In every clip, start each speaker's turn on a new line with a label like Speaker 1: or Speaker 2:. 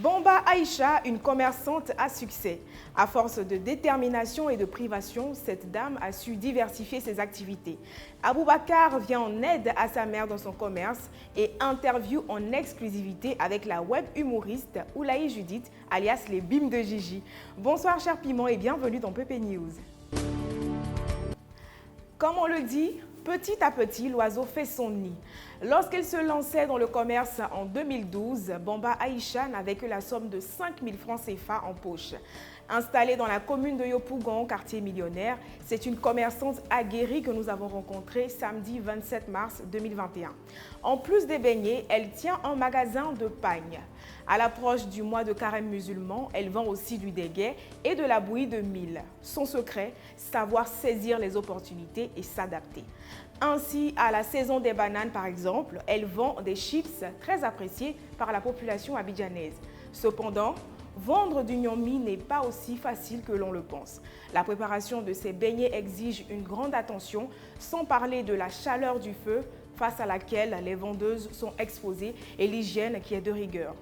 Speaker 1: Bomba Aïcha, une commerçante à succès. À force de détermination et de privation, cette dame a su diversifier ses activités. Aboubakar vient en aide à sa mère dans son commerce et interview en exclusivité avec la web humoriste Oulaye Judith, alias les Bim de Gigi. Bonsoir cher Piment et bienvenue dans Pepe News. Comme on le dit, petit à petit, l'oiseau fait son nid. Lorsqu'elle se lançait dans le commerce en 2012, Bomba Aïcha n'avait que la somme de 5 000 francs CFA en poche. Installée dans la commune de Yopougon, quartier millionnaire, c'est une commerçante aguerrie que nous avons rencontrée samedi 27 mars 2021. En plus des beignets, elle tient un magasin de pagne. À l'approche du mois de carême musulman, elle vend aussi du déguet et de la bouillie de mil. Son secret, savoir saisir les opportunités et s'adapter. Ainsi, à la saison des bananes par exemple, elle vend des chips très appréciés par la population abidjanaise. Cependant, vendre du gnomi n'est pas aussi facile que l'on le pense. La préparation de ces beignets exige une grande attention, sans parler de la chaleur du feu face à laquelle les vendeuses sont exposées et l'hygiène qui est de rigueur.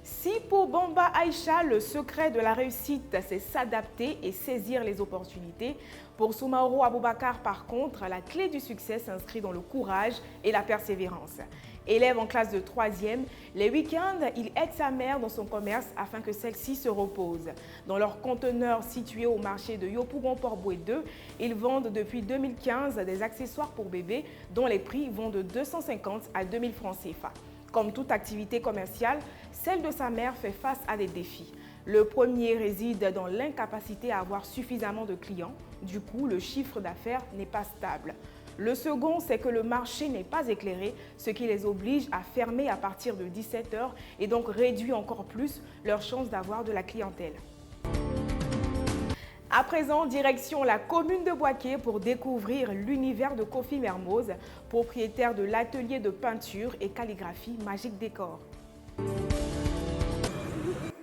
Speaker 1: Si pour Bomba Aïcha, le secret de la réussite, c'est s'adapter et saisir les opportunités, pour Soumaoro Aboubakar, par contre, la clé du succès s'inscrit dans le courage et la persévérance. Élève en classe de 3e, les week-ends, il aide sa mère dans son commerce afin que celle-ci se repose. Dans leur conteneur situé au marché de Yopougon-Port-Boué 2, ils vendent depuis 2015 des accessoires pour bébés dont les prix vont de 250 à 2000 francs CFA. Comme toute activité commerciale, celle de sa mère fait face à des défis. Le premier réside dans l'incapacité à avoir suffisamment de clients. Du coup, le chiffre d'affaires n'est pas stable. Le second, c'est que le marché n'est pas éclairé, ce qui les oblige à fermer à partir de 17 h et donc réduit encore plus leurs chances d'avoir de la clientèle. À présent, direction la commune de Boaké pour découvrir l'univers de Kofi Mermoz, propriétaire de l'atelier de peinture et calligraphie Magique Décor.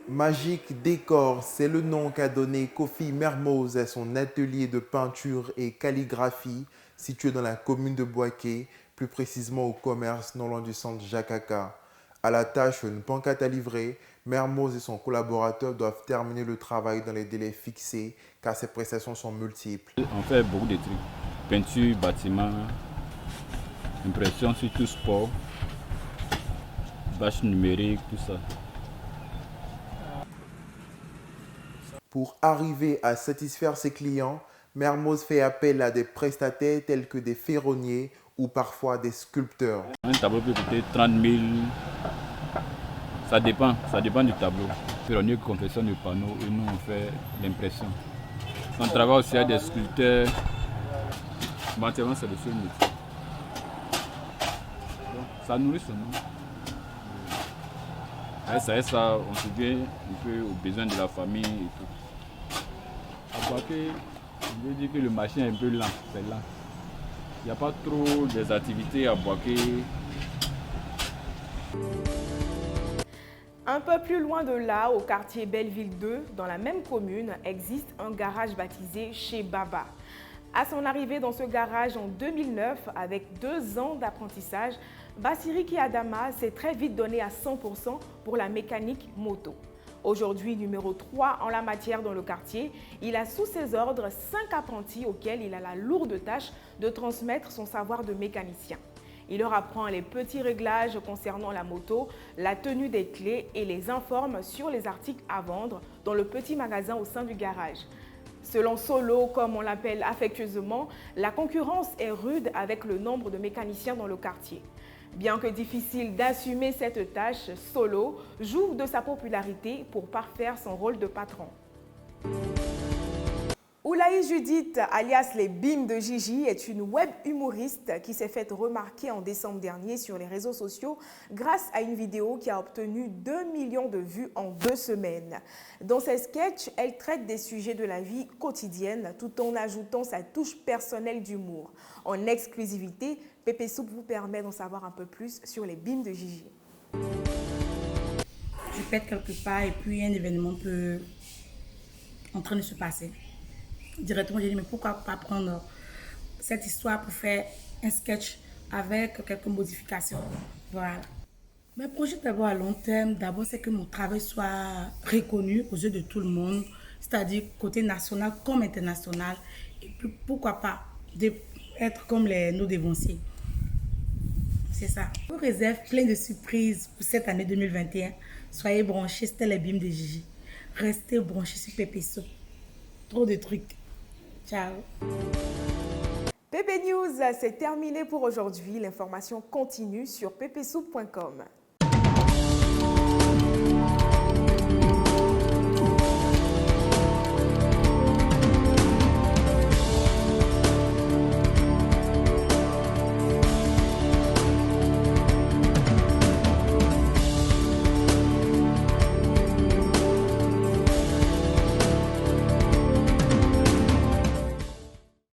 Speaker 2: Magique Décor, c'est le nom qu'a donné Kofi Mermoz à son atelier de peinture et calligraphie situé dans la commune de Boaké, plus précisément au commerce non loin du centre Jakaka. À la tâche, une pancarte à livrer, Mermoz et son collaborateur doivent terminer le travail dans les délais fixés car ses prestations sont multiples.
Speaker 3: On fait beaucoup de trucs, peinture, bâtiment, impression sur tout sport, bâche numérique, tout ça.
Speaker 2: Pour arriver à satisfaire ses clients, Mermoz fait appel à des prestataires tels que des ferronniers ou parfois des sculpteurs.
Speaker 3: Un tableau peut coûter 30 000, ça dépend du tableau. Le ferronnier confectionne le panneau et nous on fait l'impression. On travaille aussi avec des sculpteurs, éventuellement c'est le seul métier. Donc, ça nourrit son nom. Ça, on se vient un peu aux besoins de la famille et tout. À Boaké, je veux dire que le marché est un peu lent, c'est lent. Il n'y a pas trop des activités à Boaké.
Speaker 1: Un peu plus loin de là, au quartier Belleville 2, dans la même commune, existe un garage baptisé Chez Baba. À son arrivée dans ce garage en 2009, avec 2 ans d'apprentissage, Bassiriki Adama s'est très vite donné à 100% pour la mécanique moto. Aujourd'hui numéro 3 en la matière dans le quartier, il a sous ses ordres 5 apprentis auxquels il a la lourde tâche de transmettre son savoir de mécanicien. Il leur apprend les petits réglages concernant la moto, la tenue des clés et les informe sur les articles à vendre dans le petit magasin au sein du garage. Selon Solo, comme on l'appelle affectueusement, la concurrence est rude avec le nombre de mécaniciens dans le quartier. Bien que difficile d'assumer cette tâche, Solo joue de sa popularité pour parfaire son rôle de patron. Oulaye Judith, alias les Bim de Gigi, est une web humoriste qui s'est faite remarquer en décembre dernier sur les réseaux sociaux grâce à une vidéo qui a obtenu 2 millions de vues en 2 semaines. Dans ses sketchs, elle traite des sujets de la vie quotidienne tout en ajoutant sa touche personnelle d'humour. En exclusivité, Pepe Soup vous permet d'en savoir un peu plus sur les Bim de Gigi.
Speaker 4: Je pète quelque part et puis un événement peut en train de se passer. Directement, j'ai dit, mais pourquoi pas prendre cette histoire pour faire un sketch avec quelques modifications. Voilà. Mes projets d'abord à long terme, d'abord c'est que mon travail soit reconnu aux yeux de tout le monde, c'est-à-dire côté national comme international. Et puis pourquoi pas être comme nos dévanciers. C'est ça. Je vous réserve plein de surprises pour cette année 2021. Soyez branchés, c'était les BIM de Gigi. Restez branchés sur Pépé Soup. Trop de trucs. Ciao.
Speaker 1: PP News, c'est terminé pour aujourd'hui. L'information continue sur ppsoup.com.